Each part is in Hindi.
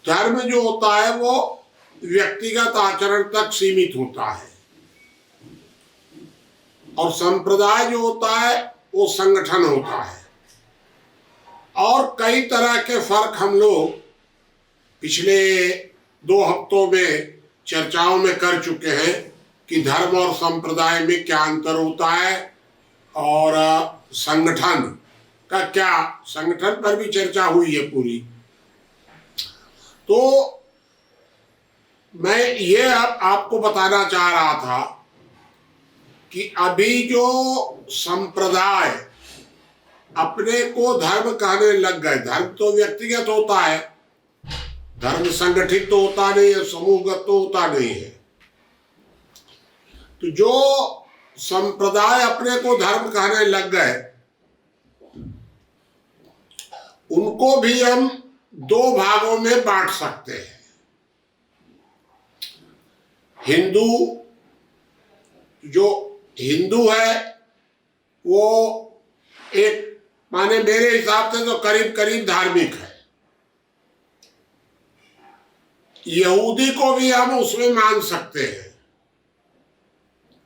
धर्म जो होता है वो व्यक्तिगत आचरण तक सीमित होता है और संप्रदाय जो होता है वो संगठन होता है। और कई तरह के फर्क हम लोग पिछले 2 हफ्तों में चर्चाओं में कर चुके हैं कि धर्म और संप्रदाय में क्या अंतर होता है और संगठन का क्या, संगठन पर भी चर्चा हुई है पूरी। तो मैं ये आपको बताना चाह रहा था कि अभी जो संप्रदाय अपने को धर्म कहने लग गए, धर्म तो व्यक्तिगत होता है, धर्म संगठित तो होता नहीं है, समूहगत तो होता नहीं है। तो जो संप्रदाय अपने को धर्म कहने लग गए उनको भी हम 2 भागों में बांट सकते हैं। हिंदू, जो हिंदू है वो एक माने मेरे हिसाब से तो करीब करीब धार्मिक है। यहूदी को भी हम उसमें मान सकते हैं।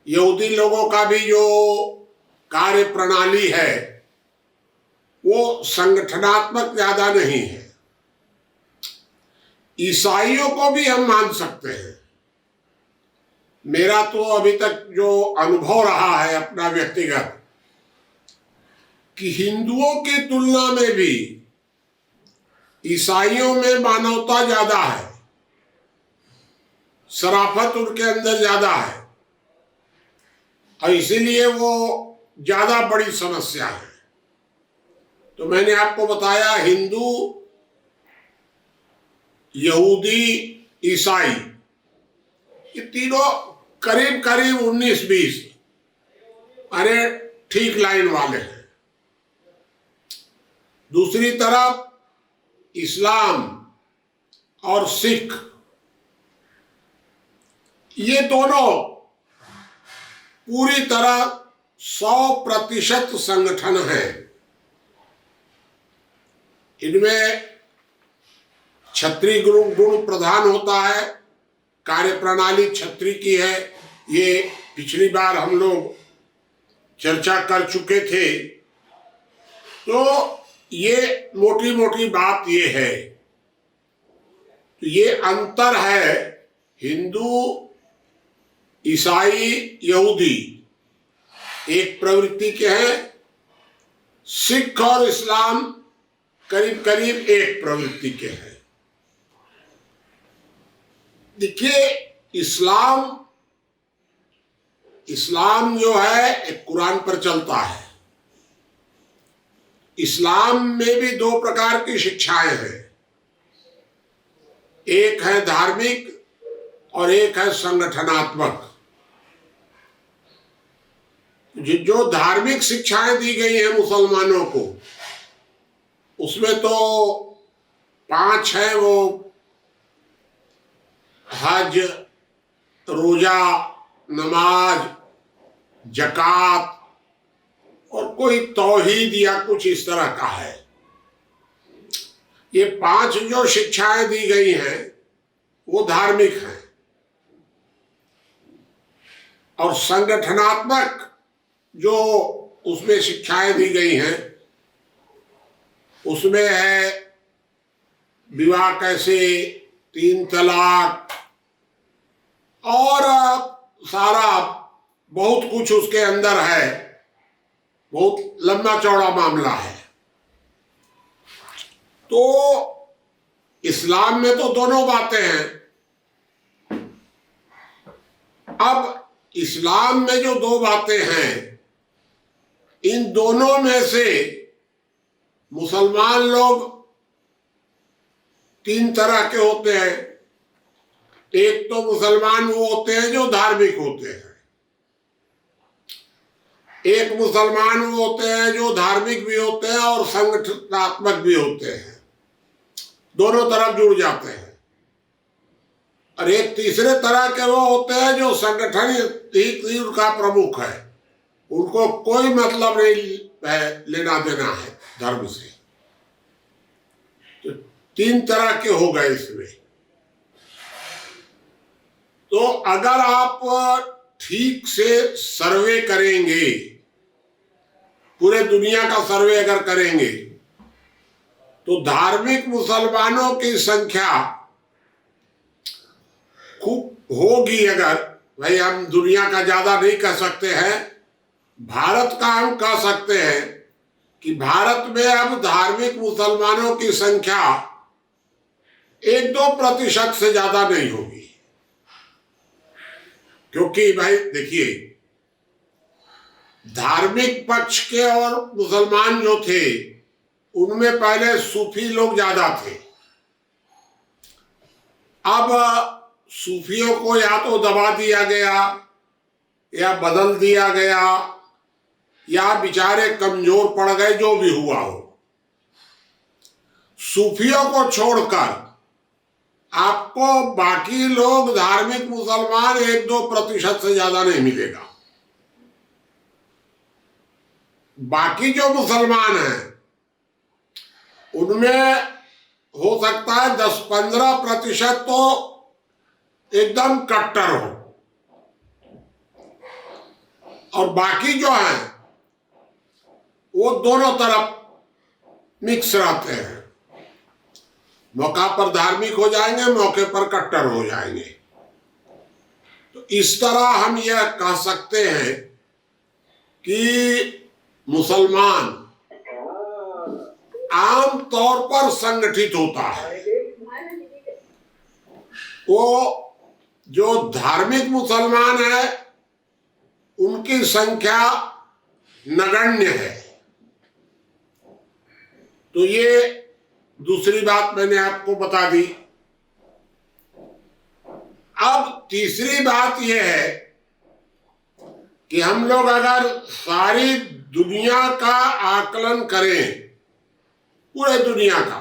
यहूदी लोगों का भी जो कार्य प्रणाली है वो संगठनात्मक ज्यादा नहीं है। ईसाइयों को भी हम मान सकते हैं। मेरा तो अभी तक जो अनुभव रहा है अपना व्यक्तिगत कि हिंदुओं की तुलना में भी ईसाइयों में मानवता ज्यादा है, शराफत उनके अंदर ज्यादा है और इसीलिए वो ज्यादा बड़ी समस्या है। तो मैंने आपको बताया हिंदू, यहूदी, ईसाई, ये तीनों करीब करीब 19-20 अरे ठीक लाइन वाले हैं। दूसरी तरफ इस्लाम और सिख, ये दोनों पूरी तरह 100% संगठन है। इनमें क्षत्रिय गुण प्रधान होता है, कार्य प्रणाली क्षत्रिय की है। ये पिछली बार हम लोग चर्चा कर चुके थे। तो ये मोटी मोटी बात ये है। तो ये अंतर है हिंदू, ईसाई, यहूदी एक प्रवृत्ति के हैं, सिख और इस्लाम करीब करीब एक प्रवृत्ति के हैं। देखिए इस्लाम जो है एक कुरान पर चलता है। इस्लाम में भी 2 प्रकार की शिक्षाएं हैं, एक है धार्मिक और एक है संगठनात्मक। जो धार्मिक शिक्षाएं दी गई हैं मुसलमानों को उसमें तो 5 है, वो हज, रोजा, नमाज, जकात और कोई तौहीद या कुछ इस तरह का है। ये 5 जो शिक्षाएं दी गई हैं वो धार्मिक हैं। और संगठनात्मक जो उसमें शिक्षाएं दी गई हैं उसमें है विवाह कैसे, 3 तलाक और सारा बहुत कुछ उसके अंदर है। बहुत लंबा चौड़ा मामला है। तो इस्लाम में तो दोनों बातें हैं। अब इस्लाम में जो 2 बातें हैं, इन दोनों में से मुसलमान लोग 3 तरह के होते हैं। एक तो मुसलमान वो होते हैं जो धार्मिक होते हैं, एक मुसलमान वो होते हैं जो धार्मिक भी होते हैं और संगठनात्मक भी होते हैं, दोनों तरफ जुड़ जाते हैं। और एक तीसरे तरह के वो होते हैं जो संगठन ही उनका प्रमुख है, उनको कोई मतलब नहीं लेना देना है धर्म से। तो तीन तरह के हो गए इसमें। तो अगर आप ठीक से सर्वे करेंगे, पूरे दुनिया का सर्वे अगर करेंगे, तो धार्मिक मुसलमानों की संख्या खूब होगी। अगर भाई हम दुनिया का ज्यादा नहीं कह सकते हैं, भारत का हम कह सकते हैं कि भारत में अब धार्मिक मुसलमानों की संख्या 1-2% से ज्यादा नहीं होगी। क्योंकि भाई देखिए, धार्मिक पक्ष के और मुसलमान जो थे उनमें पहले सूफी लोग ज्यादा थे। अब सूफियों को या तो दबा दिया गया या बदल दिया गया या बेचारे कमजोर पड़ गए, जो भी हुआ हो। सूफियों को छोड़कर आपको बाकी लोग धार्मिक मुसलमान 1-2% से ज्यादा नहीं मिलेगा। बाकी जो मुसलमान हैं उनमें हो सकता है 10-15% तो एकदम कट्टर हो, और बाकी जो हैं वो दोनों तरफ मिक्स रहते हैं। मौका पर धार्मिक हो जाएंगे, मौके पर कट्टर हो जाएंगे। तो इस तरह हम यह कह सकते हैं कि मुसलमान आम तौर पर संगठित होता है। वो जो धार्मिक मुसलमान है उनकी संख्या नगण्य है। तो ये दूसरी बात मैंने आपको बता दी। अब तीसरी बात यह है कि हम लोग अगर सारी दुनिया का आकलन करें, पूरे दुनिया का,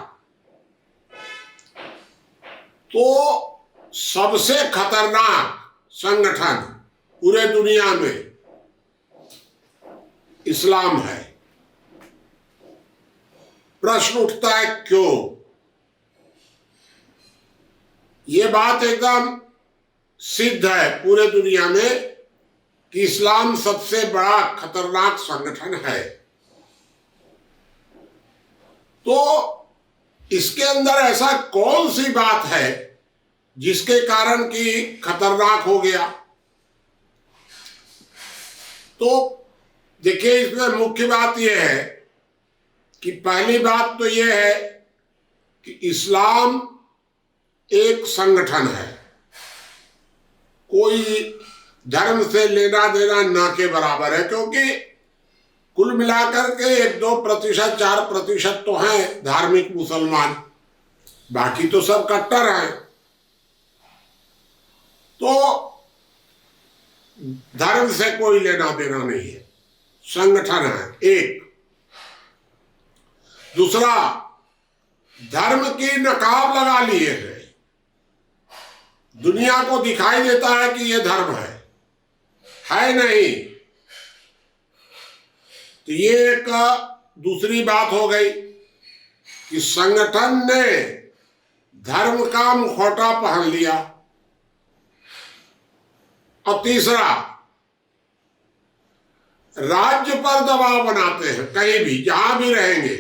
तो सबसे खतरनाक संगठन पूरे दुनिया में इस्लाम है। प्रश्न उठता है क्यों? ये बात एकदम सिद्ध है पूरे दुनिया में कि इस्लाम सबसे बड़ा खतरनाक संगठन है। तो इसके अंदर ऐसा कौन सी बात है जिसके कारण कि खतरनाक हो गया? तो देखिए, इसमें मुख्य बात यह है कि पहली बात तो यह है कि इस्लाम एक संगठन है, कोई धर्म से लेना देना ना के बराबर है। क्योंकि कुल मिलाकर के 1-2%, 4% तो हैं धार्मिक मुसलमान, बाकी तो सब कट्टर हैं। तो धर्म से कोई लेना देना नहीं है, संगठन है एक। दूसरा, धर्म की नकाब लगा लिए है, दुनिया को दिखाई देता है कि यह धर्म है नहीं। तो ये एक दूसरी बात हो गई कि संगठन ने धर्म का मुखौटा पहन लिया। और तीसरा, राज्य पर दबाव बनाते हैं। कहीं भी जहां भी रहेंगे,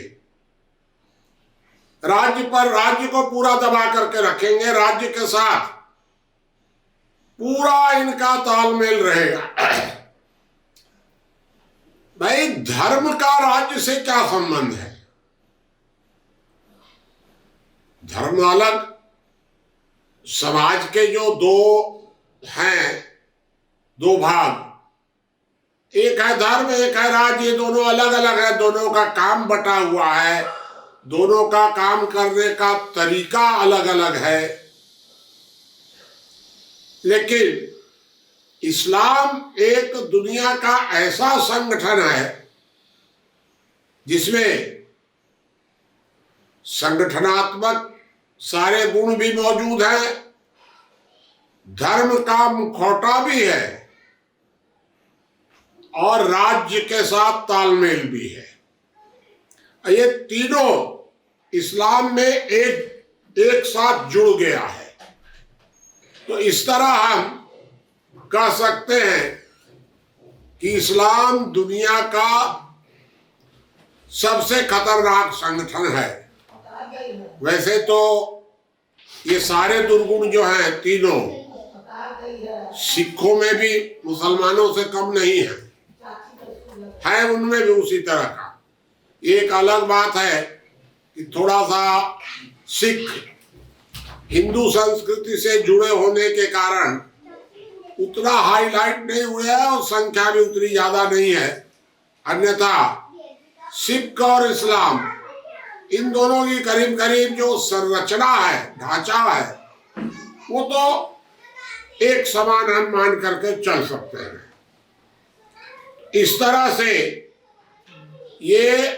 राज्य को पूरा दबा करके रखेंगे, राज्य के साथ पूरा इनका तालमेल रहेगा। भाई, धर्म का राज्य से क्या संबंध है? धर्म अलग, समाज के जो दो भाग, एक है धर्म, एक है राज्य, ये दोनों अलग अलग है। दोनों का काम बटा हुआ है, दोनों का काम करने का तरीका अलग अलग है। लेकिन इस्लाम एक दुनिया का ऐसा संगठन है जिसमें संगठनात्मक सारे गुण भी मौजूद हैं, धर्म का मुखौटा भी है और राज्य के साथ तालमेल भी है। ये तीनों इस्लाम में एक एक साथ जुड़ गया है। तो इस तरह हम कह सकते हैं कि इस्लाम दुनिया का सबसे खतरनाक संगठन है। वैसे तो ये सारे दुर्गुण जो हैं तीनों सिखों में भी मुसलमानों से कम नहीं है उनमें भी उसी तरह का। एक अलग बात है कि थोड़ा सा सिख हिंदू संस्कृति से जुड़े होने के कारण उतना हाईलाइट नहीं हुए हैं और संख्या भी उतनी ज्यादा नहीं है। अन्यथा सिख और इस्लाम इन दोनों की करीब करीब जो संरचना है, ढांचा है, वो तो एक समान हम मान करके चल सकते हैं। इस तरह से ये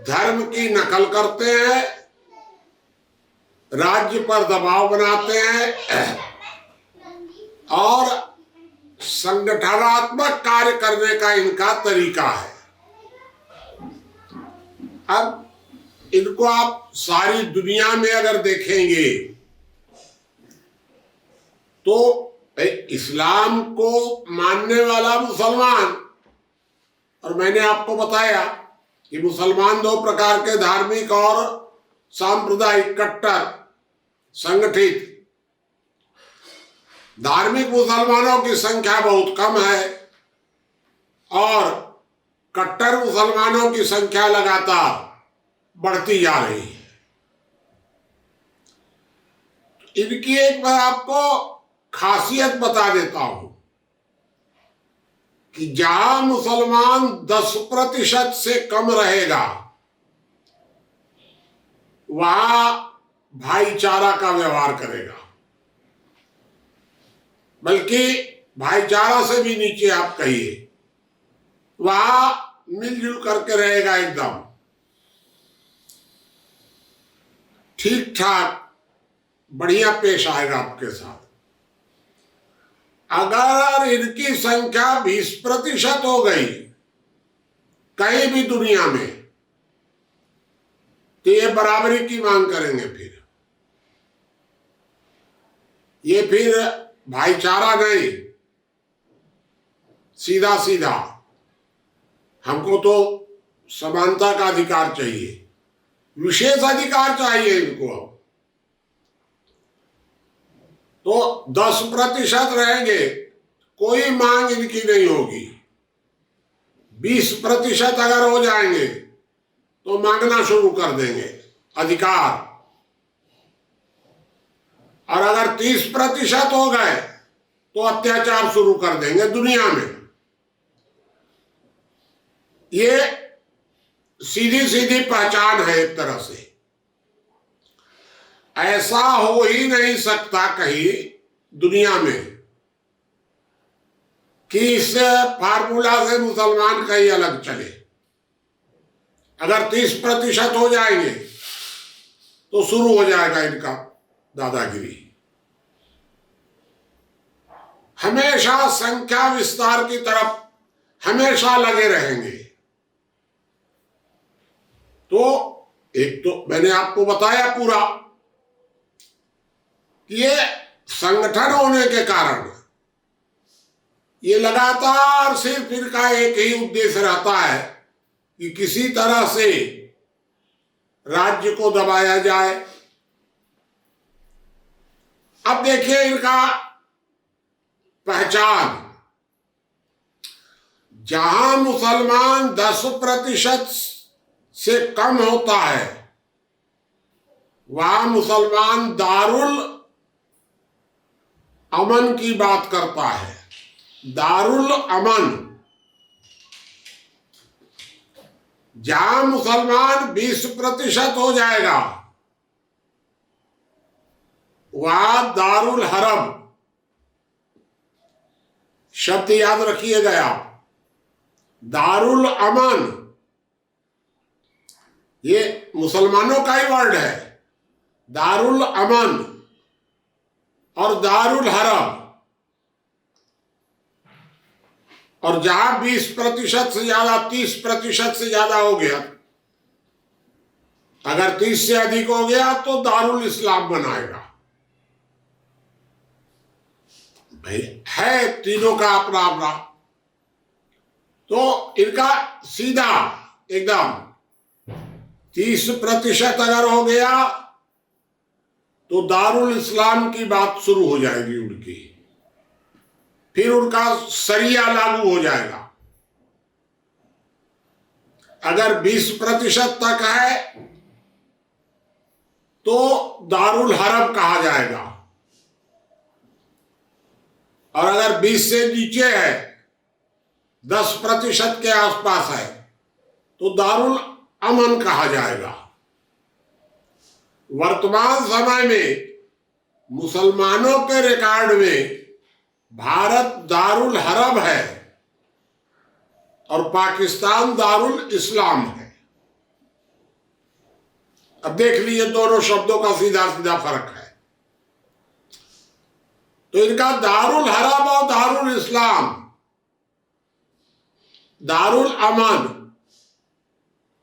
धर्म की नकल करते हैं, राज्य पर दबाव बनाते हैं और संगठनात्मक कार्य करने का इनका तरीका है। अब इनको आप सारी दुनिया में अगर देखेंगे तो इस्लाम को मानने वाला मुसलमान, और मैंने आपको बताया कि मुसलमान दो प्रकार के, धार्मिक और सांप्रदायिक, कट्टर संगठित। धार्मिक मुसलमानों की संख्या बहुत कम है और कट्टर मुसलमानों की संख्या लगातार बढ़ती जा रही है। इनकी एक मैं आपको खासियत बता देता हूं कि जहां मुसलमान 10% से कम रहेगा वहां भाईचारा का व्यवहार करेगा, बल्कि भाईचारा से भी नीचे आप कहिए, वहां मिलजुल करके रहेगा, एकदम ठीक ठाक बढ़िया पेश आएगा आपके साथ। अगर इनकी संख्या 20% हो गई कहीं भी दुनिया में, तो ये बराबरी की मांग करेंगे। फिर ये फिर भाईचारा नहीं, सीधा सीधा हमको तो समानता का अधिकार चाहिए, विशेष अधिकार चाहिए इनको। तो 10% रहेंगे, कोई मांग इनकी नहीं होगी। 20% अगर हो जाएंगे तो मांगना शुरू कर देंगे अधिकार, और अगर 30% हो गए तो अत्याचार शुरू कर देंगे दुनिया में। ये सीधी सीधी पहचान है एक तरह से। ऐसा हो ही नहीं सकता कहीं दुनिया में कि इस फार्मूला से मुसलमान कहीं अलग चले। अगर 30% हो जाएंगे तो शुरू हो जाएगा इनका दादागिरी। हमेशा संख्या विस्तार की तरफ हमेशा लगे रहेंगे। तो एक तो मैंने आपको बताया पूरा कि ये संगठन होने के कारण ये लगातार सिर्फ इनका एक ही उद्देश्य रहता है कि किसी तरह से राज्य को दबाया जाए। अब देखिए इनका पहचान, जहां मुसलमान 10% से कम होता है वहां मुसलमान दारुल अमन की बात करता है। दारुल अमन, जहां मुसलमान 20% हो जाएगा वहां दारुल हरब, शब्द याद रखिएगा आप, दारुल अमन ये मुसलमानों का ही वर्ड है। दारुल अमन और दारुल हरब, और जहां 20% से ज्यादा, 30% से ज्यादा हो गया अगर 30 से अधिक हो गया तो दारुल इस्लाम बनाएगा। भाई है तीनों का अपना अपना। तो इनका सीधा एकदम 30% अगर हो गया तो दारुल इस्लाम की बात शुरू हो जाएगी उनकी, फिर उनका शरिया लागू हो जाएगा। अगर 20% तक है तो दारुल हरम कहा जाएगा, और अगर 20 से नीचे है, 10% के आसपास है, तो दारुल अमन कहा जाएगा। वर्तमान समय में मुसलमानों के रिकॉर्ड में भारत दारुल हरब है और पाकिस्तान दारुल इस्लाम है। अब देख लीजिए दोनों शब्दों का सीधा सीधा फर्क है। तो इनका दारुल हरब और दारुल इस्लाम, दारुल अमन,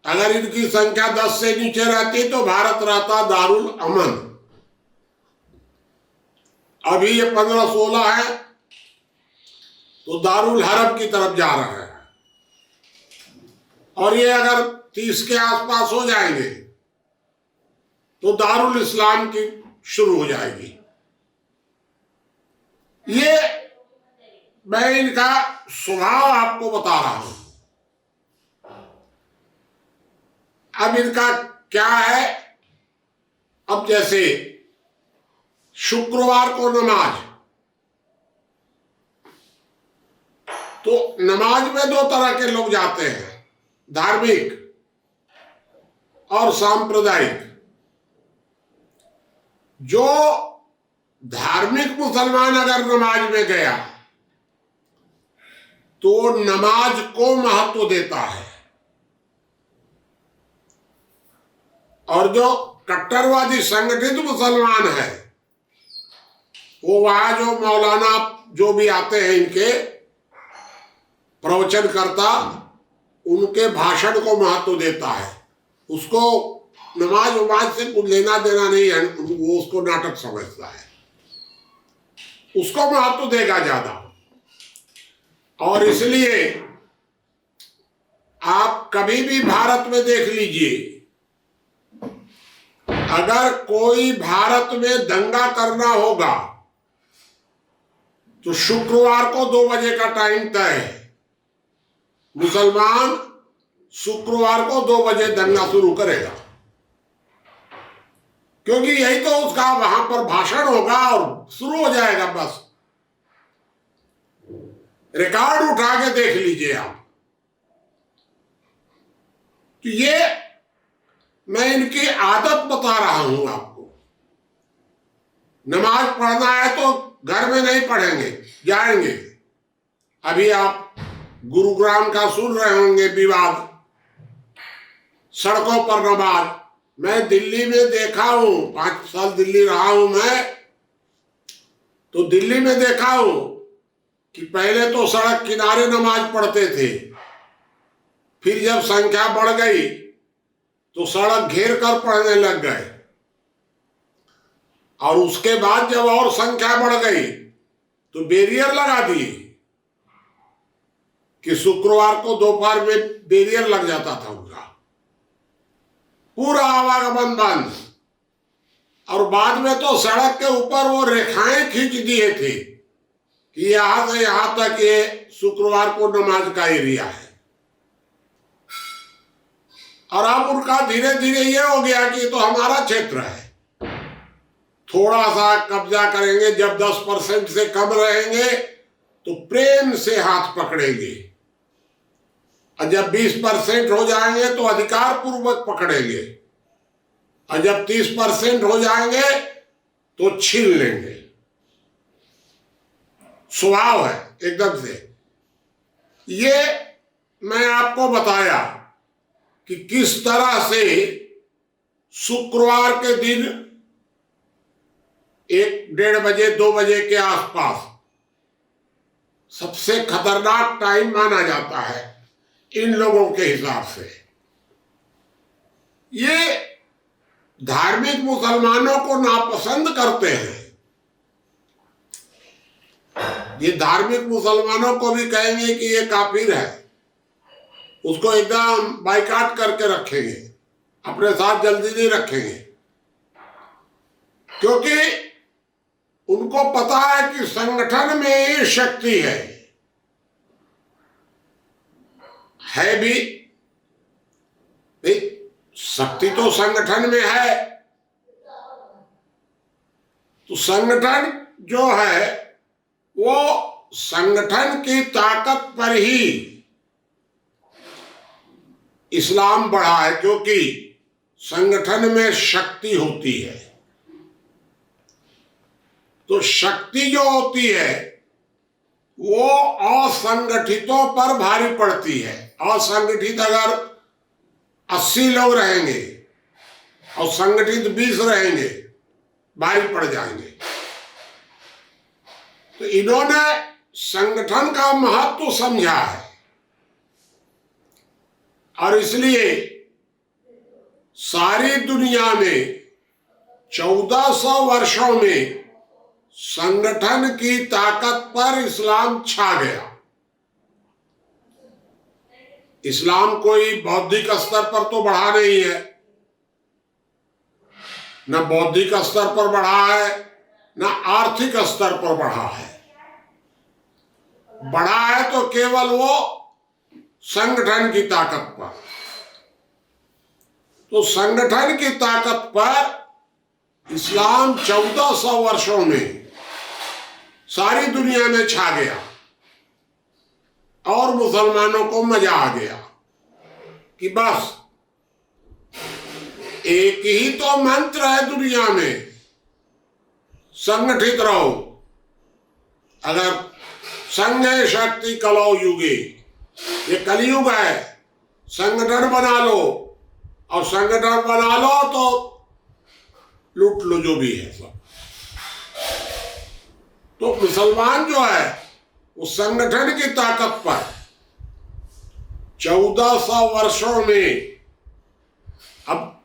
अगर इनकी संख्या 10 से नीचे रहती तो भारत रहता दारुल अमन। अभी ये 15-16 है तो दारुल हरब की तरफ जा रहा है, और ये अगर 30 के आसपास हो जाएंगे तो दारुल इस्लाम की शुरू हो जाएगी। ये मैं इनका स्वभाव आपको बता रहा हूं। अब इनका क्या है, अब जैसे शुक्रवार को नमाज, तो नमाज में 2 तरह के लोग जाते हैं, धार्मिक और सांप्रदायिक। जो धार्मिक मुसलमान अगर नमाज में गया तो नमाज को महत्व देता है, और जो कट्टरवादी संगठित मुसलमान है वो वहां जो मौलाना जो भी आते हैं इनके प्रवचन करता, उनके भाषण को महत्व देता है। उसको नमाज उमाज से कुछ लेना देना नहीं है, वो उसको नाटक समझता है, उसको महत्व देगा ज्यादा। और इसलिए आप कभी भी भारत में देख लीजिए, अगर कोई भारत में दंगा करना होगा तो शुक्रवार को 2 बजे का टाइम तय है। मुसलमान शुक्रवार को 2 बजे दंगा शुरू करेगा, क्योंकि यही तो उसका वहां पर भाषण होगा और शुरू हो जाएगा। बस रिकॉर्ड उठा के देख लीजिए आप। तो ये मैं इनकी आदत बता रहा हूं आपको। नमाज पढ़ना है तो घर में नहीं पढ़ेंगे, जाएंगे। अभी आप गुरुग्राम का सुन रहे होंगे विवाद, सड़कों पर नमाज। मैं दिल्ली में देखा हूं, 5 साल दिल्ली रहा हूं मैं, तो दिल्ली में देखा हूं कि पहले तो सड़क किनारे नमाज पढ़ते थे, फिर जब संख्या बढ़ गई तो सड़क घेर कर पढ़ने लग गए, और उसके बाद जब और संख्या बढ़ गई तो बैरियर लगा दिए कि शुक्रवार को दोपहर में बैरियर लग जाता था उनका, पूरा आवागमन बंद। और बाद में तो सड़क के ऊपर वो रेखाएं खींच दिए थे कि यहां से यहां तक ये शुक्रवार को नमाज का एरिया है। और अब उनका धीरे धीरे ये हो गया कि तो हमारा क्षेत्र है, थोड़ा सा कब्जा करेंगे। जब 10% से कम रहेंगे तो प्रेम से हाथ पकड़ेंगे, और जब 20% हो जाएंगे तो अधिकार पूर्वक पकड़ेंगे, और जब 30% हो जाएंगे तो छीन लेंगे। स्वभाव है एकदम से। ये मैं आपको बताया कि किस तरह से शुक्रवार के दिन 1-1:30 बजे 2 बजे के आसपास सबसे खतरनाक टाइम माना जाता है इन लोगों के हिसाब से। ये धार्मिक मुसलमानों को नापसंद करते हैं, ये धार्मिक मुसलमानों को भी कहेंगे कि ये काफिर है, उसको एकदम बाइकाट करके रखेंगे, अपने साथ जल्दी नहीं रखेंगे, क्योंकि उनको पता है कि संगठन में ये शक्ति है भी। शक्ति तो संगठन में है, तो संगठन जो है वो संगठन की ताकत पर ही इस्लाम बढ़ा है, क्योंकि संगठन में शक्ति होती है। तो शक्ति जो होती है वो असंगठितों पर भारी पड़ती है। असंगठित अगर 80 लोग रहेंगे और संगठित 20 रहेंगे, भारी पड़ जाएंगे। तो इन्होंने संगठन का महत्व समझा है और इसलिए सारी दुनिया में 1400 वर्षों में संगठन की ताकत पर इस्लाम छा गया। इस्लाम कोई बौद्धिक स्तर पर तो बढ़ा नहीं है, न बौद्धिक स्तर पर बढ़ा है, न आर्थिक स्तर पर बढ़ा है। बढ़ा है तो केवल वो संगठन की ताकत पर। तो संगठन की ताकत पर इस्लाम 1400 वर्षों में सारी दुनिया में छा गया और मुसलमानों को मजा आ गया कि बस एक ही तो मंत्र है दुनिया में, संगठित रहो। अगर संघे शक्ति कलौ युगे, ये कलयुग है, संगठन बना लो और संगठन बना लो तो लूट लो जो भी है सब। तो मुसलमान जो है उस संगठन की ताकत पर 1400 वर्षों में, अब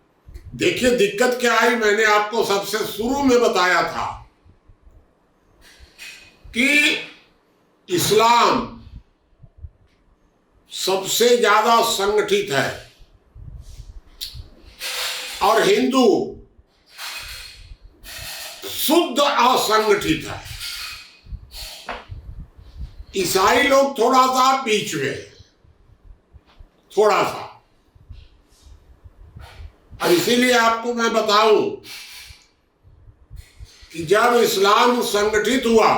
देखिए दिक्कत क्या आई। मैंने आपको सबसे शुरू में बताया था कि इस्लाम सबसे ज्यादा संगठित है और हिंदू शुद्ध असंगठित है। ईसाई लोग थोड़ा सा बीच में, थोड़ा सा। और इसीलिए आपको मैं बताऊं कि जब इस्लाम संगठित हुआ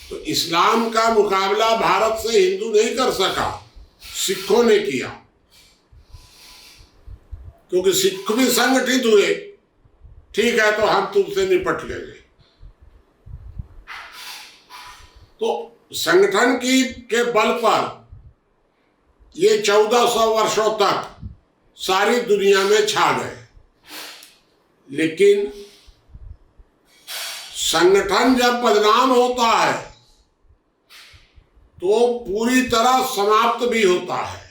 तो इस्लाम का मुकाबला भारत से हिंदू नहीं कर सका, सिखों ने किया। क्योंकि सिख भी संगठित हुए, ठीक है तो हम तुमसे निपट लेंगे। तो संगठन की के बल पर ये 1400 वर्षों तक सारी दुनिया में छा गए। लेकिन संगठन जब बदनाम होता है तो पूरी तरह समाप्त भी होता है।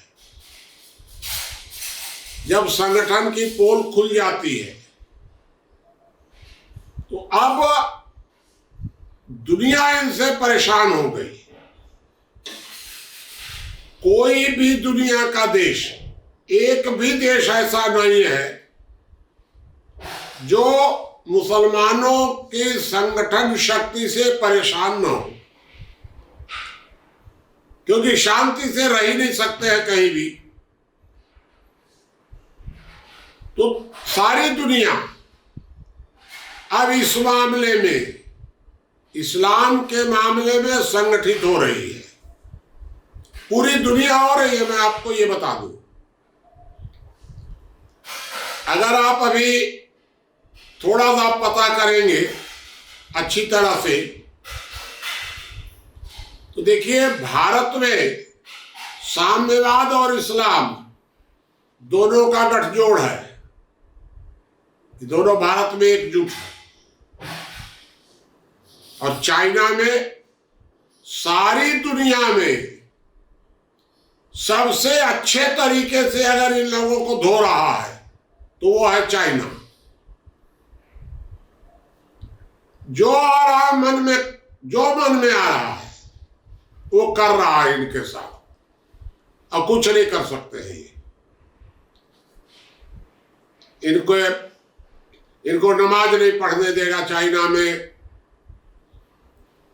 जब संगठन की पोल खुल जाती है तो अब दुनिया इनसे परेशान हो गई। कोई भी दुनिया का देश, एक भी देश ऐसा नहीं है जो मुसलमानों की संगठन शक्ति से परेशान न हो, क्योंकि शांति से रह ही नहीं सकते हैं कहीं भी। तो सारी दुनिया अब इस मामले में, इस्लाम के मामले में संगठित हो रही है। पूरी दुनिया हो रही है। मैं आपको ये बता दूं, अगर आप अभी थोड़ा सा पता करेंगे अच्छी तरह से तो देखिए भारत में साम्यवाद और इस्लाम दोनों का गठजोड़ है। दोनों भारत में एकजुट है। और चाइना में सारी दुनिया में सबसे अच्छे तरीके से अगर इन लोगों को धो रहा है तो वो है चाइना। जो आ रहा है मन में, जो मन में आ रहा है वो कर रहा है इनके साथ, अब कुछ नहीं कर सकते हैं ये। इनको नमाज नहीं पढ़ने देगा चाइना में,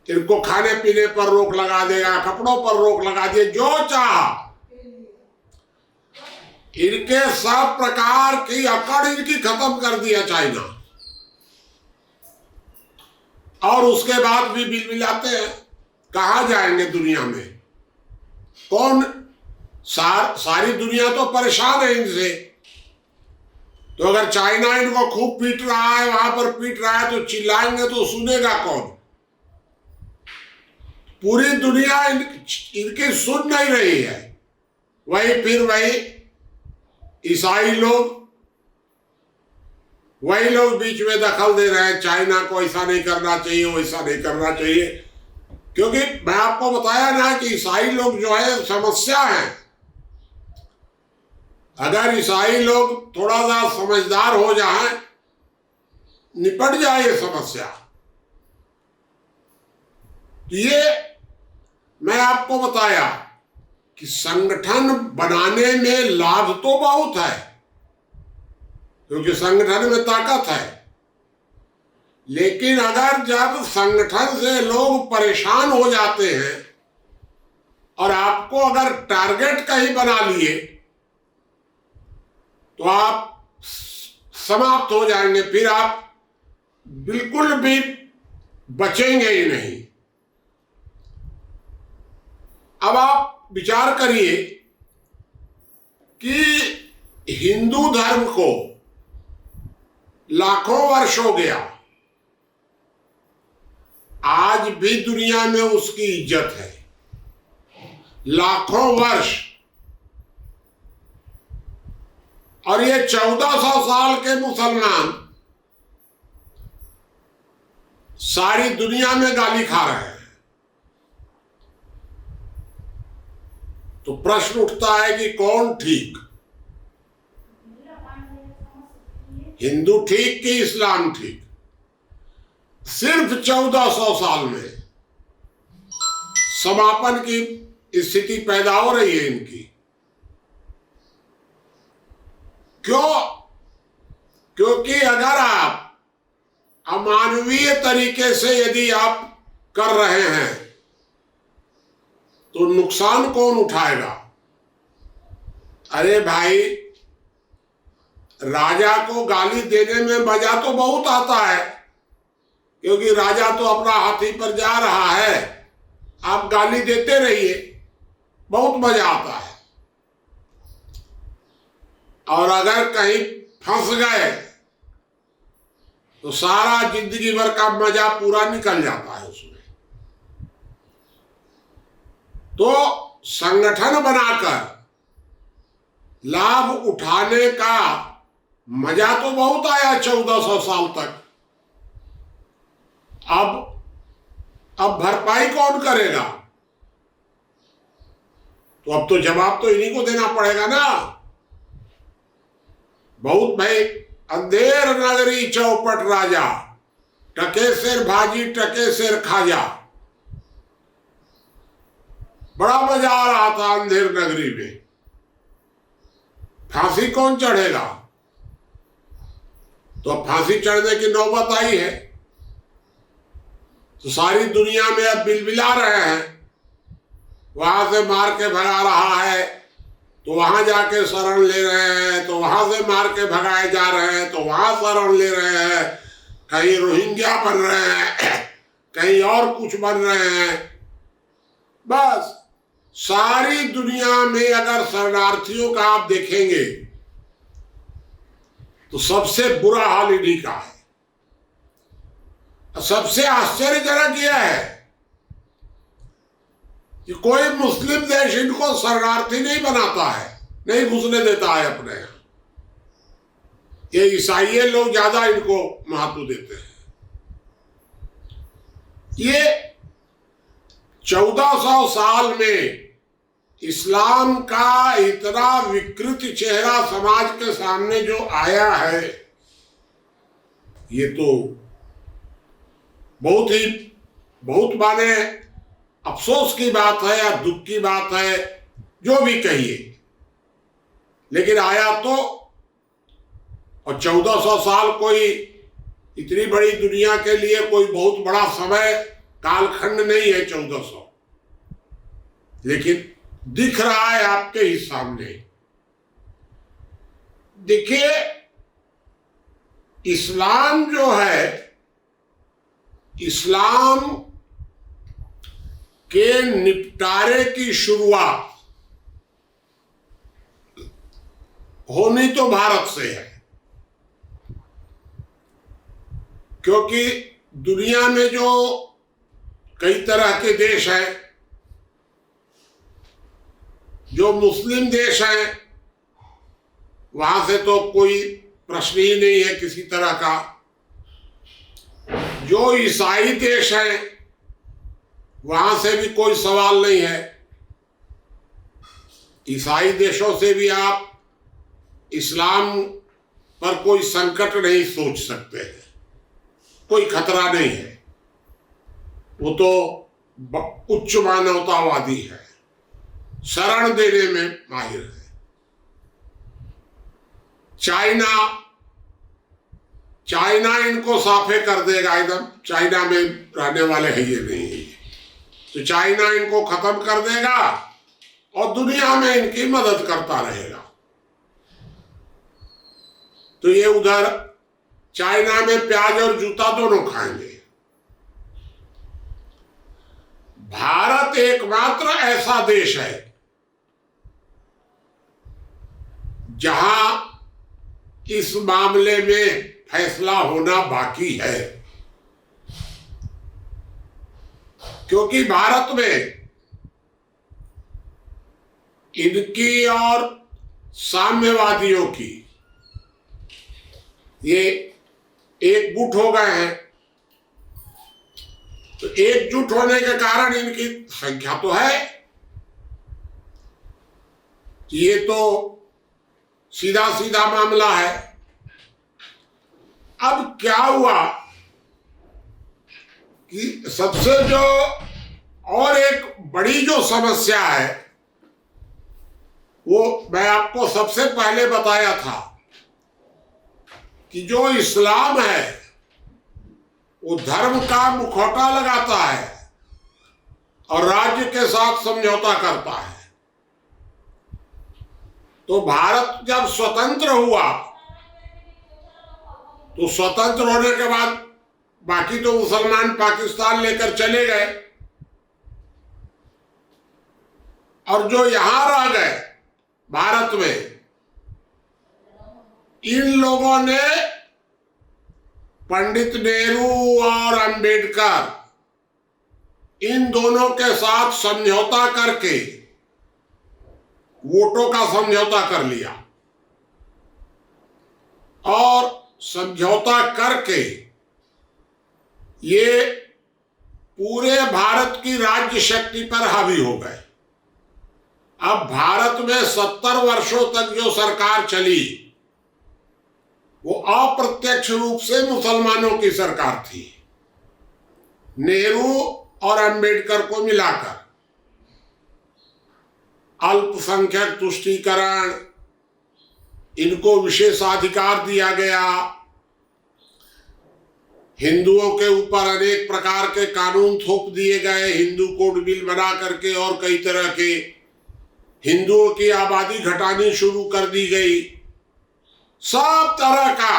इनको खाने पीने पर रोक लगा देगा, कपड़ों पर रोक लगा दिए, जो चाह। इनके सब प्रकार की अकड़ इनकी खत्म कर दिया चाइना। और उसके बाद भी बिलबिलाते हैं, कहाँ जाएंगे दुनिया में? कौन सारी दुनिया तो परेशान है इनसे। तो अगर चाइना इनको खूब पीट रहा है, वहां पर पीट रहा है, तो चिल्लाएंगे तो सुनेगा कौन? पूरी दुनिया इनकी सुन नहीं रही है। वही ईसाई लोग, वही लोग बीच में दखल दे रहे हैं, चाइना को ऐसा नहीं करना चाहिए, वैसा नहीं करना चाहिए। क्योंकि मैं आपको बताया ना कि ईसाई लोग जो है समस्या है। अगर ईसाई लोग थोड़ा सा समझदार हो जाए, निपट जाए ये समस्या। ये मैं आपको बताया कि संगठन बनाने में लाभ तो बहुत है, क्योंकि संगठन में ताकत है। लेकिन अगर जब संगठन से लोग परेशान हो जाते हैं और आपको अगर टारगेट कहीं बना लिए, तो आप समाप्त हो जाएंगे, फिर आप बिल्कुल भी बचेंगे ही नहीं। अब आप विचार करिए कि हिंदू धर्म को लाखों वर्ष हो गया, आज भी दुनिया में उसकी इज्जत है, लाखों वर्ष। और ये 1400 साल के मुसलमान सारी दुनिया में गाली खा रहे हैं। तो प्रश्न उठता है कि कौन ठीक? हिंदू ठीक कि इस्लाम ठीक? सिर्फ 1400 साल में समापन की स्थिति पैदा हो रही है इनकी। क्यों? क्योंकि अगर आप अमानवीय तरीके से यदि आप कर रहे हैं, तो नुकसान कौन उठाएगा? अरे भाई, राजा को गाली देने में मजा तो बहुत आता है, क्योंकि राजा तो अपना हाथी पर जा रहा है, आप गाली देते रहिए, बहुत मजा आता है। और अगर कहीं फंस गए तो सारा जिंदगी भर का मजा पूरा निकल जाता है उसमें। तो संगठन बनाकर लाभ उठाने का मजा तो बहुत आया 1400 साल तक। अब भरपाई कौन करेगा? तो अब तो जवाब तो इन्हीं को देना पड़ेगा ना। बहुत भाई, अंधेर नगरी चौपट राजा, टके सिर भाजी टके सिर खाजा। बड़ा मजा आ रहा था अंधेर नगरी में। फांसी कौन चढ़ेगा? तो अब फांसी चढ़ने की नौबत आई है, तो सारी दुनिया में अब बिलबिला रहे हैं। वहां से मार के भगा रहा है तो वहां जाके शरण ले रहे हैं, तो वहां से मार के भगाए जा रहे हैं तो वहां शरण ले रहे हैं। कहीं रोहिंग्या बन रहे हैं, कहीं और कुछ बन रहे हैं। बस सारी दुनिया में अगर शरणार्थियों का आप देखेंगे तो सबसे बुरा हाल इन्हीं का है। सबसे आश्चर्यजनक यह है कि कोई मुस्लिम देश इनको शरणार्थी नहीं बनाता है, नहीं घुसने देता है अपने यहां। ये ईसाई लोग ज्यादा इनको महत्व देते हैं। ये 1400 साल में इस्लाम का इतना विकृत चेहरा समाज के सामने जो आया है, ये तो बहुत माने अफसोस की बात है या दुख की बात है, जो भी कहिए, लेकिन आया तो। और 1400 साल कोई इतनी बड़ी दुनिया के लिए कोई बहुत बड़ा समय कालखंड नहीं है 1400, लेकिन दिख रहा है आपके ही सामने। देखिए, इस्लाम जो है, इस्लाम के निपटारे की शुरुआत होनी तो भारत से है, क्योंकि दुनिया में जो कई तरह के देश हैं, जो मुस्लिम देश हैं, वहां से तो कोई प्रश्न ही नहीं है किसी तरह का। जो ईसाई देश हैं, वहां से भी कोई सवाल नहीं है। ईसाई देशों से भी आप इस्लाम पर कोई संकट नहीं सोच सकते हैं, कोई खतरा नहीं है। वो तो उच्च मानवतावादी है, शरण देने में माहिर है। चाइना इनको साफे कर देगा एकदम। चाइना में रहने वाले हैं ये नहीं, तो चाइना इनको खत्म कर देगा और दुनिया में इनकी मदद करता रहेगा। तो ये उधर चाइना में प्याज और जूता दोनों खाएंगे। भारत एकमात्र ऐसा देश है जहां इस मामले में फैसला होना बाकी है, क्योंकि भारत में इनकी और साम्यवादियों की ये एकजुट हो गए हैं। तो एकजुट होने के कारण इनकी संख्या तो है, ये तो सीधा सीधा मामला है। अब क्या हुआ कि सबसे जो और एक बड़ी जो समस्या है, वो मैं आपको सबसे पहले बताया था कि जो इस्लाम है वो धर्म का मुखौटा लगाता है और राज्य के साथ समझौता करता है। तो भारत जब स्वतंत्र हुआ, तो स्वतंत्र होने के बाद बाकी तो मुसलमान पाकिस्तान लेकर चले गए, और जो यहां रह गए भारत में, इन लोगों ने पंडित नेहरू और अंबेडकर, इन दोनों के साथ समझौता करके वोटों का समझौता कर लिया, और समझौता करके ये पूरे भारत की राज्य शक्ति पर हावी हो गए। अब भारत में 70 वर्षों तक जो सरकार चली, वो अप्रत्यक्ष रूप से मुसलमानों की सरकार थी, नेहरू और अंबेडकर को मिलाकर। अल्पसंख्यक तुष्टीकरण, इनको विशेषाधिकार दिया गया, हिंदुओं के ऊपर अनेक प्रकार के कानून थोप दिए गए, हिंदू कोड बिल बना करके, और कई तरह के हिंदुओं की आबादी घटानी शुरू कर दी गई। सब तरह का,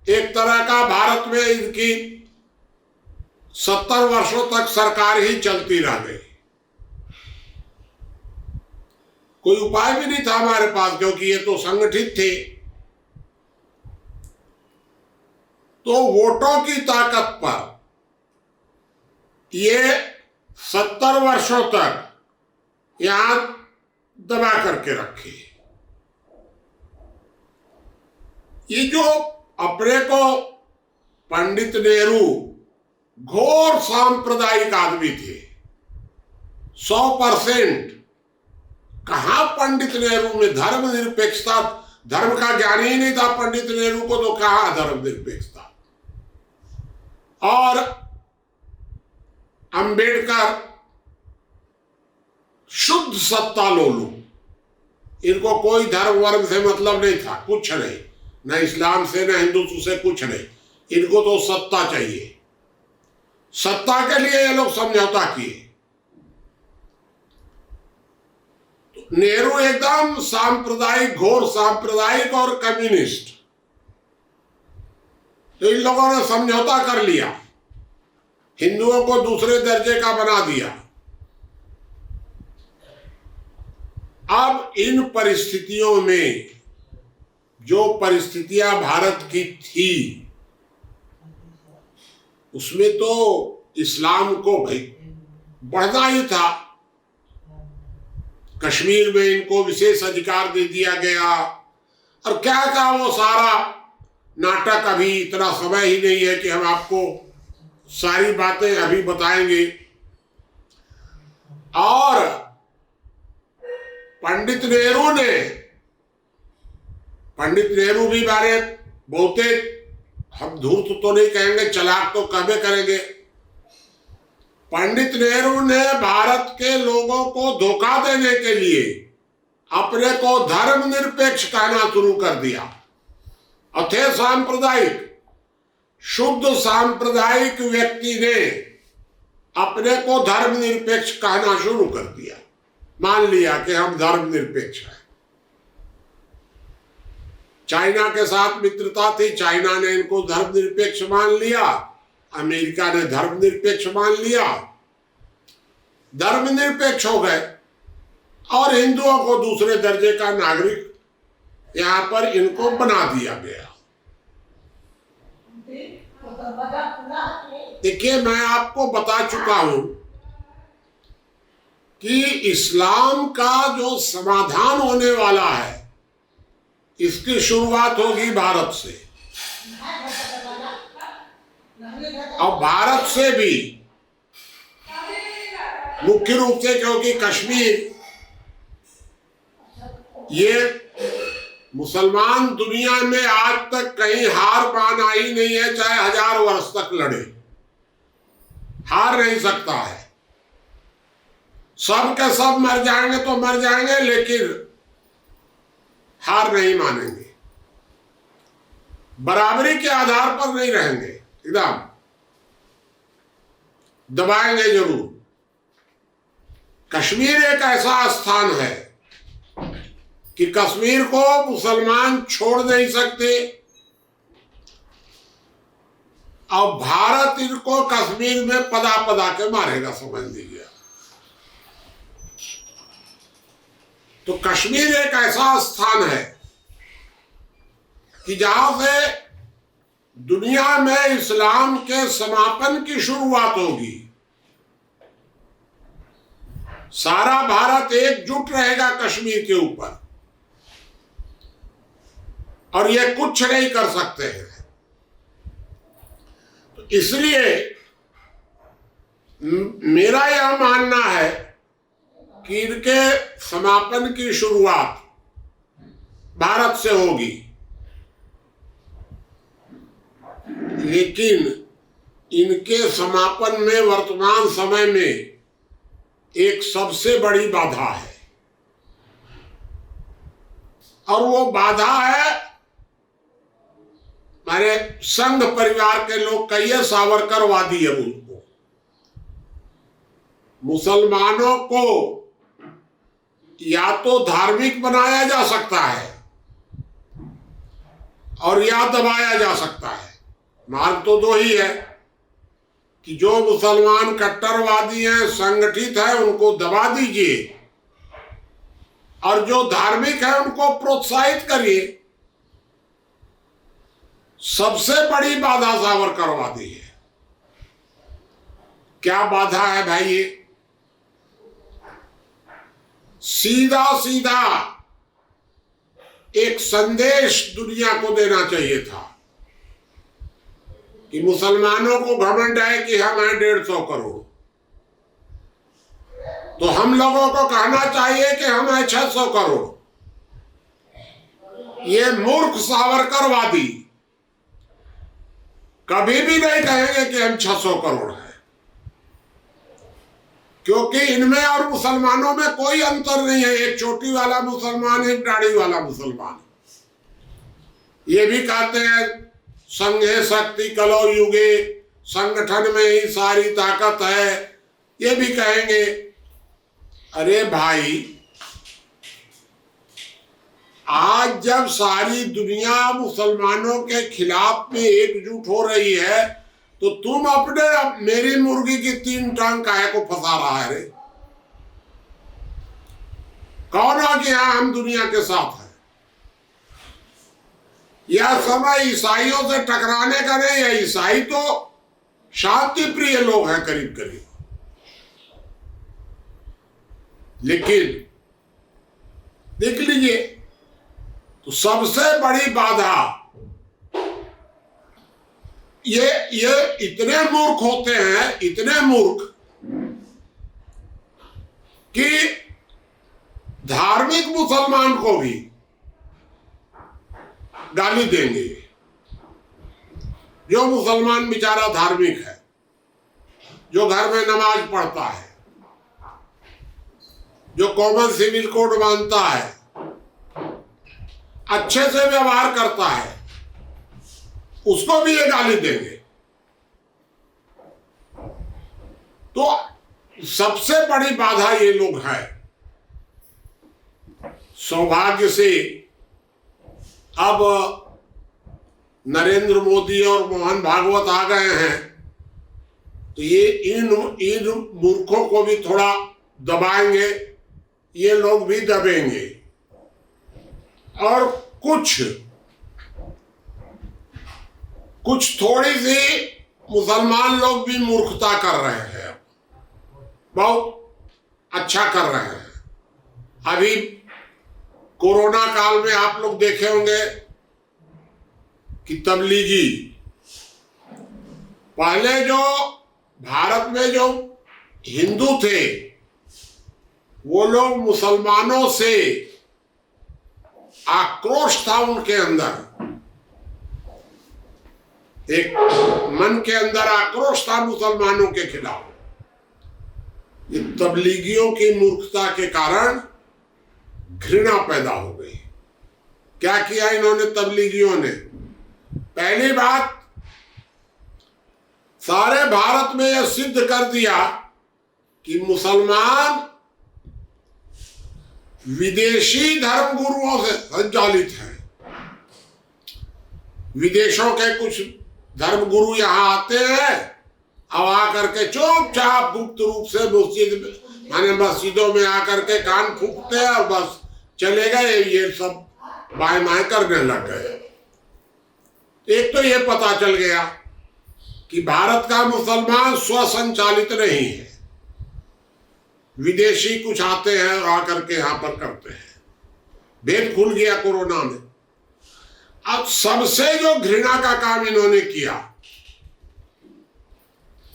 एक तरह का भारत में इनकी 70 वर्षों तक सरकार ही चलती रह गई। कोई उपाय भी नहीं था हमारे पास, क्योंकि ये तो संगठित थे। तो वोटों की ताकत पर ये 70 वर्षों तक यहां दबा करके रखे। ये जो अपने को पंडित नेहरू घोर सांप्रदायिक आदमी थे, 100%। कहां पंडित नेहरू में धर्मनिरपेक्षता, धर्म का ज्ञान ही नहीं था पंडित नेहरू को, तो कहां धर्मनिरपेक्षता। और अंबेडकर शुद्ध सत्ता लोलू, इनको कोई धर्म वर्ग से मतलब नहीं था, कुछ नहीं, न इस्लाम से न हिंदुत्व से, कुछ नहीं, इनको तो सत्ता चाहिए। सत्ता के लिए ये लोग समझौता किए। नेहरू एकदम सांप्रदायिक, घोर सांप्रदायिक और कम्युनिस्ट, तो इन लोगों ने समझौता कर लिया, हिंदुओं को दूसरे दर्जे का बना दिया। अब इन परिस्थितियों में जो परिस्थितियां भारत की थी, उसमें तो इस्लाम को भाई बढ़ना ही था। कश्मीर में इनको विशेष अधिकार दे दिया गया, और क्या था वो सारा नाटक। अभी इतना समय ही नहीं है कि हम आपको सारी बातें अभी बताएंगे। और पंडित नेहरू भी बारे बहुते, हम धूर्त तो नहीं कहेंगे, चालाक तो कहबे करेंगे। पंडित नेहरू ने भारत के लोगों को धोखा देने के लिए अपने को धर्मनिरपेक्ष कहना शुरू कर दिया। और थे सांप्रदायिक, शुद्ध सांप्रदायिक व्यक्ति ने अपने को धर्मनिरपेक्ष कहना शुरू कर दिया, मान लिया कि हम धर्मनिरपेक्ष हैं। चाइना के साथ मित्रता थी, चाइना ने इनको धर्मनिरपेक्ष मान लिया, अमेरिका ने धर्मनिरपेक्ष मान लिया, धर्मनिरपेक्ष हो गए, और हिंदुओं को दूसरे दर्जे का नागरिक यहां पर इनको बना दिया गया। देखिए, मैं आपको बता चुका हूं कि इस्लाम का जो समाधान होने वाला है, इसकी शुरुआत होगी भारत से, और भारत से भी मुख्य रूप से, क्योंकि कश्मीर ये मुसलमान दुनिया में आज तक कहीं हार मान आई नहीं है, चाहे 1000 वर्ष तक लड़े, हार नहीं सकता है। सब के सब मर जाएंगे तो मर जाएंगे, लेकिन हार नहीं मानेंगे, बराबरी के आधार पर नहीं रहेंगे, एकदम दबाएंगे जरूर। कश्मीर एक ऐसा स्थान है कि कश्मीर को मुसलमान छोड़ नहीं सकते, और भारत इनको कश्मीर में पदा पदा के मारेगा, समझ लीजिए। तो कश्मीर एक ऐसा स्थान है कि जहां से दुनिया में इस्लाम के समापन की शुरुआत होगी। सारा भारत एकजुट रहेगा कश्मीर के ऊपर, और ये कुछ नहीं कर सकते हैं। तो इसलिए मेरा यह मानना है कि इनके समापन की शुरुआत भारत से होगी, लेकिन इनके समापन में वर्तमान समय में एक सबसे बड़ी बाधा है, और वो बाधा है हमारे संघ परिवार के लोग कहिए, सावरकरवादी है। उनको मुसलमानों को या तो धार्मिक बनाया जा सकता है और या दबाया जा सकता है। मार्ग तो दो ही है कि जो मुसलमान कट्टरवादी हैं, संगठित है, उनको दबा दीजिए, और जो धार्मिक है उनको प्रोत्साहित करिए। सबसे बड़ी बाधा सावरकरवादी है। क्या बाधा है भाई? ये सीधा सीधा एक संदेश दुनिया को देना चाहिए था कि मुसलमानों को घमंड है कि हम हैं 150 करोड़, तो हम लोगों को कहना चाहिए कि हमें 600 करोड़। ये मूर्ख सावरकरवादी कभी भी नहीं कहेंगे कि हम 600 करोड़ हैं, क्योंकि इनमें और मुसलमानों में कोई अंतर नहीं है। एक चोटी वाला मुसलमान, एक दाढ़ी वाला मुसलमान। ये भी कहते हैं संघे शक्ति कलो युगे, संगठन में ही सारी ताकत है, ये भी कहेंगे। अरे भाई, आज जब सारी दुनिया मुसलमानों के खिलाफ में एकजुट हो रही है, तो तुम अपने मेरी मुर्गी की 3 टांग काहे को फंसा रहा है रे? कौन आ गया हम दुनिया के साथ है? यह समय ईसाइयों से टकराने का नहीं है। ईसाई तो शांति प्रिय लोग हैं करीब करीब, लेकिन देख लीजिए, तो सबसे बड़ी बाधा ये इतने मूर्ख होते हैं, इतने मूर्ख कि धार्मिक मुसलमान को भी गाली देंगे। जो मुसलमान बेचारा धार्मिक है, जो घर में नमाज पढ़ता है, जो कॉमन सिविल कोड मानता है, अच्छे से व्यवहार करता है, उसको भी ये गाली देंगे। तो सबसे बड़ी बाधा ये लोग हैं। सौभाग्य से अब नरेंद्र मोदी और मोहन भागवत आ गए हैं, तो ये इन मूर्खों को भी थोड़ा दबाएंगे, ये लोग भी दबेंगे। और कुछ थोड़ी सी मुसलमान लोग भी मूर्खता कर रहे हैं, बहुत अच्छा कर रहे हैं। अभी कोरोना काल में आप लोग देखे होंगे कि तबलीगी, पहले जो भारत में जो हिंदू थे, वो लोग मुसलमानों से आक्रोश था उनके अंदर, एक मन के अंदर आक्रोश था मुसलमानों के खिलाफ। ये तबलीगियों की मूर्खता के कारण घृणा पैदा हो गई। क्या किया इन्होंने तबलीगियों ने? पहली बात, सारे भारत में यह सिद्ध कर दिया कि मुसलमान विदेशी धर्म गुरुओं से संचालित हैं। विदेशों के कुछ धर्म गुरु यहाँ आते हैं, अब आकर के चुपचाप गुप्त रूप से मस्जिदों में आकर के कान फूंकते हैं और बस चले गए। ये सब बाएं बाएं करने लग गए। एक तो ये पता चल गया कि भारत का मुसलमान स्वसंचालित नहीं है, विदेशी कुछ आते हैं और आकर के यहां पर करते हैं। भेद खुल गया कोरोना में। अब सबसे जो घृणा का काम इन्होंने किया,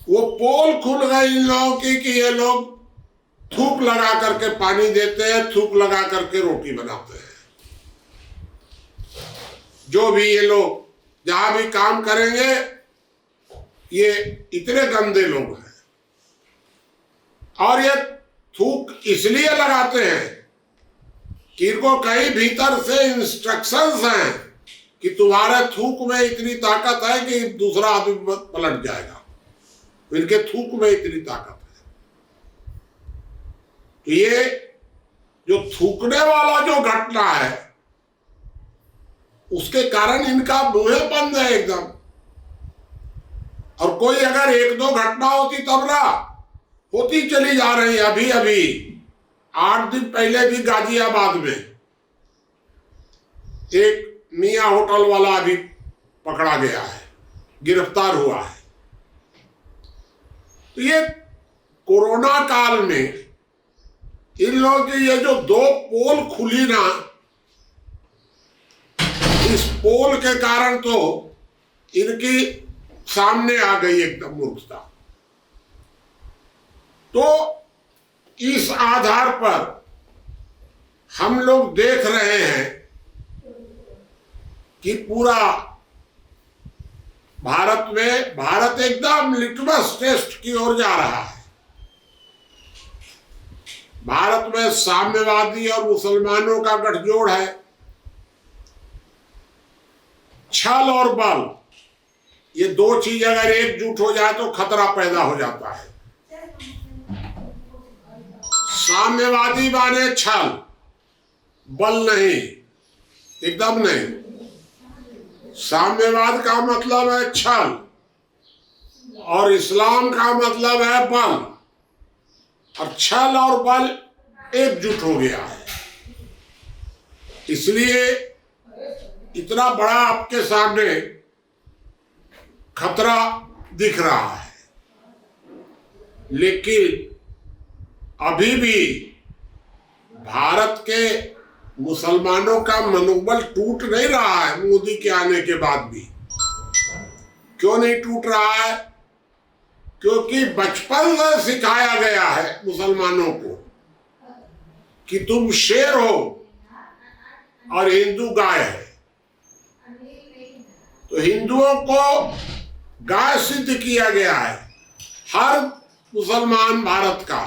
वो पोल खुल गई इन लोगों की कि ये लोग थूक लगा करके पानी देते हैं, थूक लगा करके रोटी बनाते हैं। जो भी ये लोग जहां भी काम करेंगे, ये इतने गंदे लोग हैं। और ये थूक इसलिए लगाते हैं कि इनको कहीं भीतर से इंस्ट्रक्शंस हैं कि तुम्हारे थूक में इतनी ताकत है कि दूसरा आदमी पलट जाएगा। इनके थूक में इतनी ताकत है। तो ये जो थूकने वाला जो घटना है, उसके कारण इनका मुंह बंद है एकदम। और कोई अगर 1-2 घटना होती तब ना, होती चली जा रही है। अभी 8 दिन पहले भी गाजियाबाद में एक मियां होटल वाला अभी पकड़ा गया है, गिरफ्तार हुआ है। तो ये कोरोना काल में इन लोगों की ये जो 2 पोल खुली ना, इस पोल के कारण तो इनकी सामने आ गई एकदम मूर्खता। तो इस आधार पर हम लोग देख रहे हैं कि पूरा भारत एकदम लिटमस टेस्ट की ओर जा रहा है। भारत में साम्यवादी और मुसलमानों का गठजोड़ है। छल और बल, ये दो चीज अगर एकजुट हो जाए तो खतरा पैदा हो जाता है। साम्यवादी माने छल, बल नहीं, एकदम नहीं। साम्यवाद का मतलब है छल और इस्लाम का मतलब है बल, और छल और बल एकजुट हो गया है। इसलिए इतना बड़ा आपके सामने खतरा दिख रहा है, लेकिन अभी भी भारत के मुसलमानों का मनोबल टूट नहीं रहा है। मोदी के आने के बाद भी क्यों नहीं टूट रहा है? क्योंकि बचपन से सिखाया गया है मुसलमानों को कि तुम शेर हो और हिंदू गाय है। तो हिंदुओं को गाय सिद्ध किया गया है। हर मुसलमान भारत का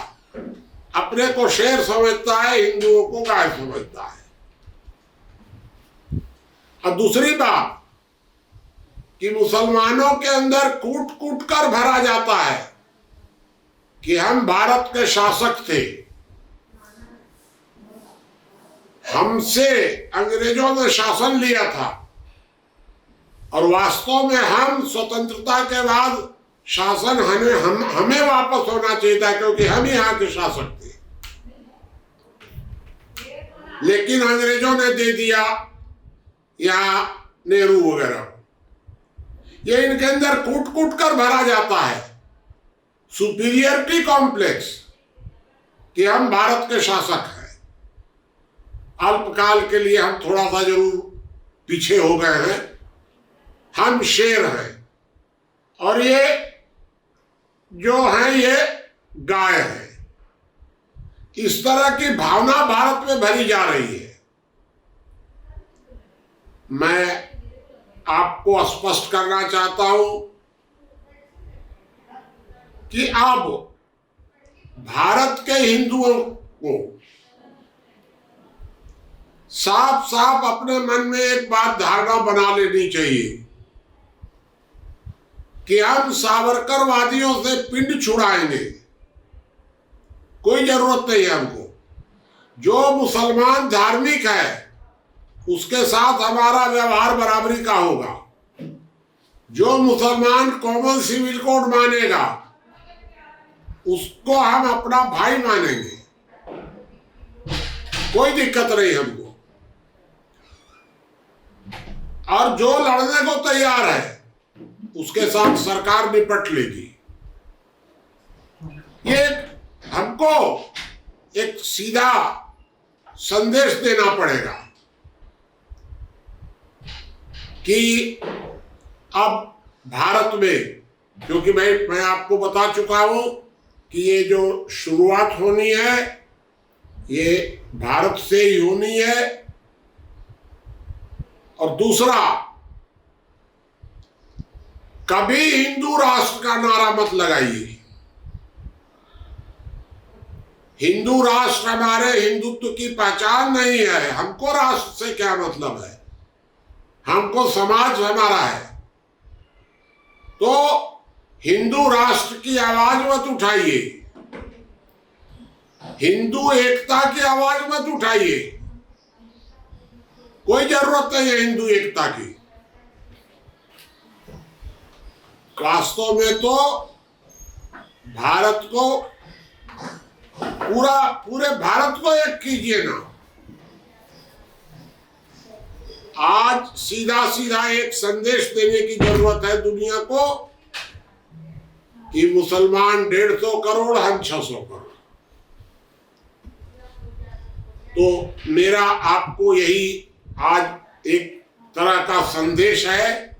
अपने को शेर समझता है, हिंदुओं को गाय समझता है। और दूसरी बात कि मुसलमानों के अंदर कूट कूट कर भरा जाता है कि हम भारत के शासक थे, हमसे अंग्रेजों ने शासन लिया था और वास्तव में हम स्वतंत्रता के बाद शासन हमें वापस होना चाहिए था, क्योंकि हम यहाँ के शासक थे। लेकिन अंग्रेजों ने दे दिया या नेहरू वगैरह। ये इनके अंदर कूट कूट कर भरा जाता है सुपीरियरिटी कॉम्प्लेक्स कि हम भारत के शासक हैं। अल्पकाल के लिए हम थोड़ा सा जरूर पीछे हो गए हैं, हम शेर हैं और ये जो है ये गाय है। इस तरह की भावना भारत में भरी जा रही है। मैं आपको स्पष्ट करना चाहता हूं कि अब भारत के हिंदुओं को साफ साफ अपने मन में एक बात धारणा बना लेनी चाहिए कि हम सावरकरवादियों से पिंड छुड़ाएंगे। कोई जरूरत नहीं है हमको। जो मुसलमान धार्मिक है उसके साथ हमारा व्यवहार बराबरी का होगा। जो मुसलमान कॉमन सिविल कोड मानेगा उसको हम अपना भाई मानेंगे, कोई दिक्कत नहीं हमको। और जो लड़ने को तैयार है उसके साथ सरकार निपट लेगी। ये हमको एक सीधा संदेश देना पड़ेगा कि अब भारत में, क्योंकि मैं आपको बता चुका हूं कि ये जो शुरुआत होनी है ये भारत से ही होनी है। और दूसरा, कभी हिंदू राष्ट्र का नारा मत लगाइए। हिंदू राष्ट्र हमारे हिंदुत्व की पहचान नहीं है। हमको राष्ट्र से क्या मतलब है, हमको समाज हमारा है। तो हिंदू राष्ट्र की आवाज मत उठाइए, हिंदू एकता की आवाज मत उठाइए। कोई जरूरत नहीं है हिंदू एकता की। वास्तव में तो भारत को पूरे भारत को एक कीजिए ना। आज सीधा सीधा एक संदेश देने की जरूरत है दुनिया को कि मुसलमान 150 करोड़, हम 600 करोड़। तो मेरा आपको यही आज एक तरह का संदेश है